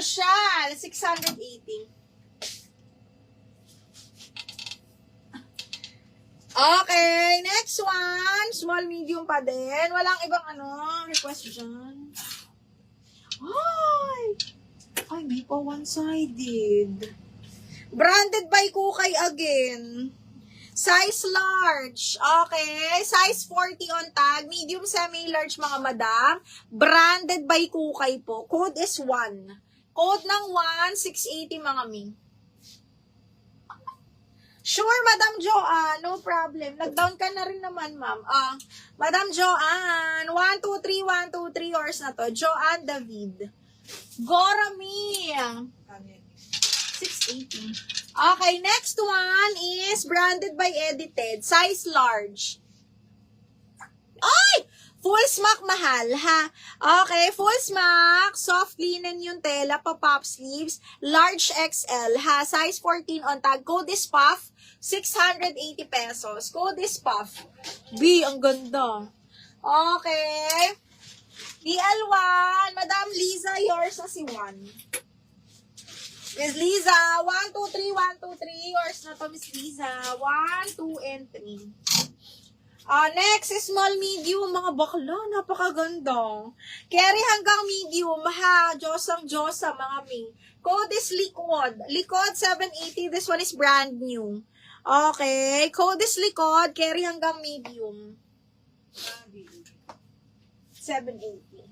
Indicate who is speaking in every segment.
Speaker 1: Social, 680. Okay, next one. Small, medium pa din. Walang ibang request dyan. Ay, may pa one-sided. Branded by Kukay again. Size large. Okay. Size 40 on tag. Medium, semi-large mga madam. Branded by Kukay po. Code is 1. Code ng 1, 680 mga mi. Sure, Madam Joanne. No problem. Nag-down ka na rin naman, ma'am. Madam Joanne. 1, 2, 3, 1, 2, 3 hours na to. Joanne David. Gorami. 680. Okay, next one is branded by Edited. Size large. Ay! Full smock mahal, ha? Okay, full smock. Soft linen yung tela, pa-pop sleeves. Large XL, ha? Size 14 on tag. Code is puff. 680 pesos. Code is puff. B, ang ganda. Okay. DL1. Madam Liza, yours na si 1. Miss Liza, 1, 2, 3, 1, 2, 3. Yours na to, Miss Liza. 1, 2, and 3. Next is small, medium. Mga bakla, napakaganda. Carry hanggang medium, ha? Diyosang Diyosa, mga mi. Code is Likod. Likod, 780. This one is brand new. Okay. Code is Likod. Carry hanggang medium. 780.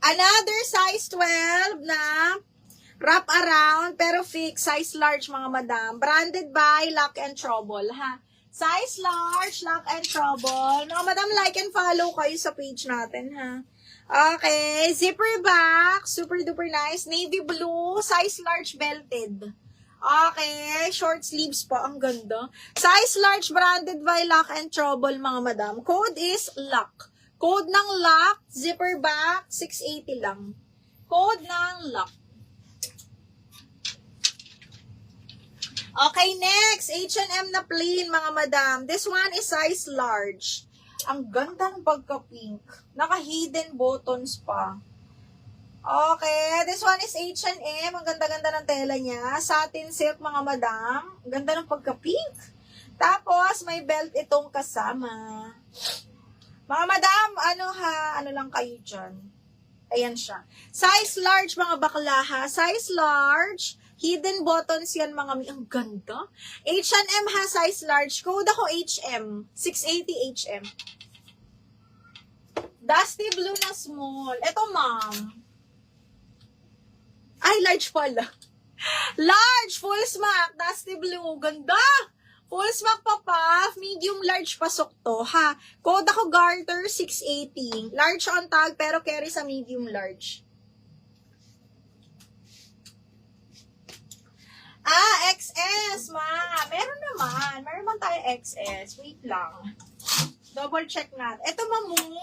Speaker 1: Another size 12 na wrap around pero fix, size large mga madam. Branded by Luck and Trouble, ha? Size large, Luck and Trouble. Mga madam, like and follow kayo sa page natin, ha? Okay, zipper back, super duper nice. Navy blue, size large belted. Okay, short sleeves po, ang ganda. Size large, branded by Luck and Trouble, mga madam. Code is Luck. Code ng Luck, zipper back, 680 lang. Code ng Luck. Okay, next, H&M na plain, mga madam. This one is size large. Ang ganda ng pagka-pink. Naka-hidden buttons pa. Okay, this one is H&M. Ang ganda-ganda ng tela niya. Satin silk, mga madam. Ang ganda ng pagka-pink. Tapos, may belt itong kasama. Mga madam, ano lang kayo dyan? Ayan siya. Size large, mga bakla, ha? Size large. Hidden buttons yan, mga mi. Ang ganda. H&M, ha? Size large. Code ako HM. 680 HM. Dusty blue na small. Ito, ma'am. Ay, large pala. Large, full smack. Dusty blue. Ganda. Full smack pa puff, medium large pasok to, ha. Code ako garter 680. Large on tag, pero carry sa medium large. XS, ma. Meron naman. Meron man tayo XS. Wait lang. Double check natin. Ito, mamu.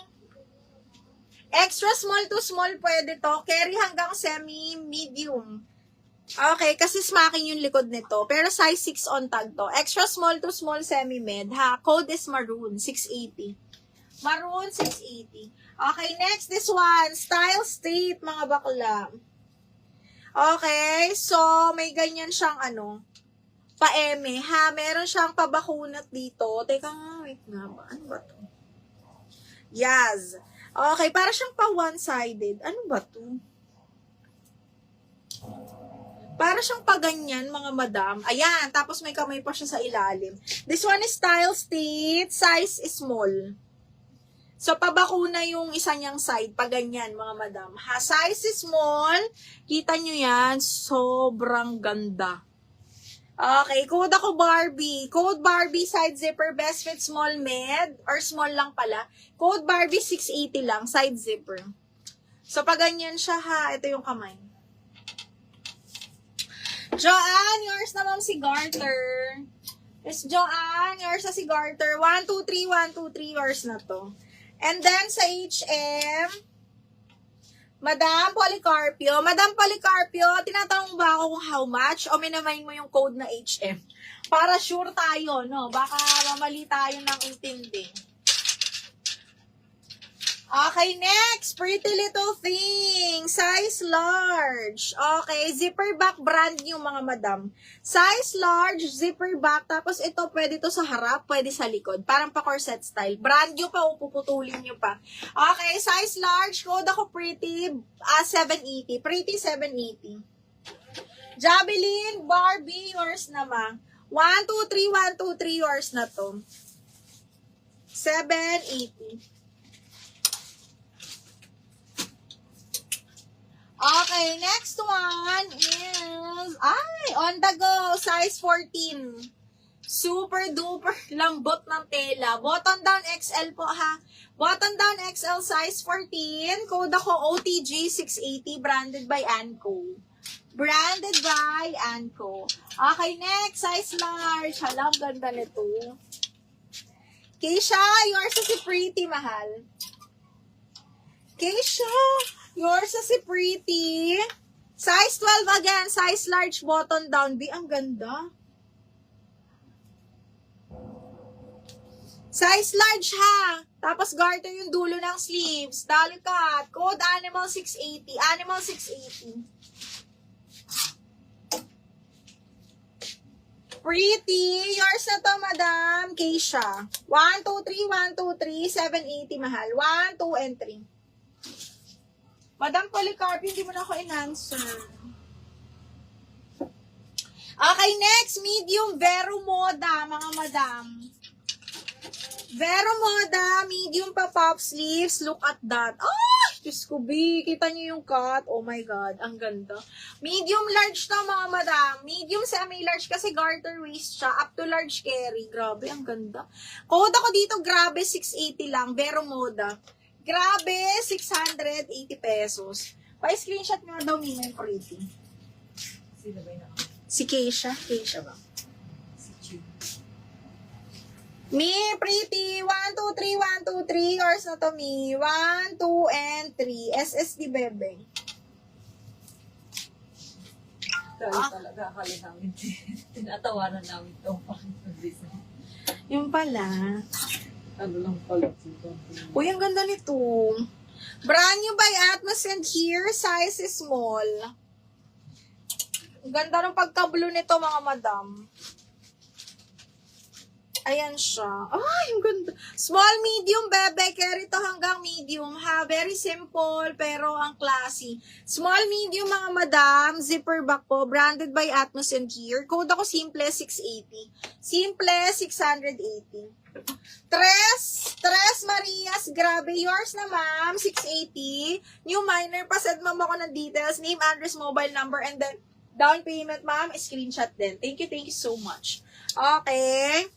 Speaker 1: Extra small to small pwede to. Carry hanggang semi-medium. Okay, kasi smacking yung likod nito. Pero size 6 on tag to. Extra small to small semi-med, ha? Code is maroon, 680. Maroon, 680. Okay, next, this one. Style State, mga bakla. Okay, so, may ganyan siyang pa-eme, ha? Meron siyang pabakunat dito. Teka nga, wait nga ba? Ano ba to? Yes. Okay, para siyang pa one-sided. Ano ba to? Para siyang paganyan, mga madam. Ayan, tapos may kamay pa siya sa ilalim. This one is Style State, size is small. So, pabakuna yung isa niyang side, paganyan, mga madam. Ha, size is small. Kita nyo yan, sobrang ganda. Okay, code ako Barbie. Code Barbie, side zipper, best fit small med, or small lang pala. Code Barbie, 680 lang, side zipper. So, paganyan siya, ha. Ito yung kamay. Joanne, yours na ma'am si Garter. Yes, Joanne, yours na si Garter. 1, 2, 3, 1, 2, 3, yours na to. And then, sa HM, Madam Policarpio. Madam Policarpio, tinatanong ba ako kung how much o minamain mo yung code na HM? Para sure tayo, no? Baka mamali tayo ng intindi. Okay, next. Pretty Little Thing. Size large. Okay, zipper back brand new mga madam. Size large, zipper back. Tapos ito, pwede to sa harap, pwede sa likod. Parang pa corset style. Brand new pa, puputulin nyo pa. Okay, size large. Code ako pretty 780. Pretty 780. Javelin, Barbie, yours naman. 1, 2, 3, 1, 2, 3, yours na to. 780. Okay, next one is, on the go, size 14. Super duper lambot ng tela. Button down XL po ha. Button down XL size 14. Code ako OTG 680, branded by Anco. Branded by Anco. Okay, next, size large. Hala, ang ganda nito. Keisha, yours is si pretty, mahal. Keisha, yours is si pretty. Size 12 again. Size large, button down. Ang ganda. Size large ha. Tapos garter yung dulo ng sleeves. Dalikat. Code Animal 680. Animal 680. Pretty. Yours na to, Madam Keisha. 1, 2, 3, 1, 2, 3. 780, mahal. 1, 2, and 3. Madam Policarpio, hindi mo na ako in-answer. Okay, next. Medium Vero Moda, mga madam. Vero Moda, medium pa pop sleeves. Look at that. Diyos ko, B. Kita niyo yung cut. Oh my God, ang ganda. Medium large to, mga madam. Medium semi-large kasi garter waist siya. Up to large carry. Grabe, ang ganda. Code ako dito, grabe, 680 lang. Vero Moda. Grabe, 680 pesos. Pa-screenshot nga daw ni may pretty.
Speaker 2: Sino ba yun?
Speaker 1: Si Keisha. Keisha ba?
Speaker 2: Si Chu.
Speaker 1: Me, pretty. 1, 2, 3, 1, 2, 3. Yours na to, me. 1, 2, and 3. SSD bebe.
Speaker 2: Talaga, akala namin. Tinatawanan namin itong pang-design.
Speaker 1: Yung pala.
Speaker 2: Ano lang pala.
Speaker 1: Uy, ang ganda nito. Brand new by Atmos and here, size is small. Ang ganda ng pagka-blue nito, mga madam. Ayan siya. Ang ganda. Small, medium, bebe. Carry to hanggang medium, ha? Very simple, pero ang classy. Small, medium, mga madam. Zipper back po. Branded by Atmos and here. Code ako Simple 680. Simple 680. Tres Marias, grabe. Yours na, ma'am. 680. New minor. Pasad ma'am ako ng details. Name, address, mobile number, and then down payment, ma'am. Screenshot din. Thank you so much. Okay.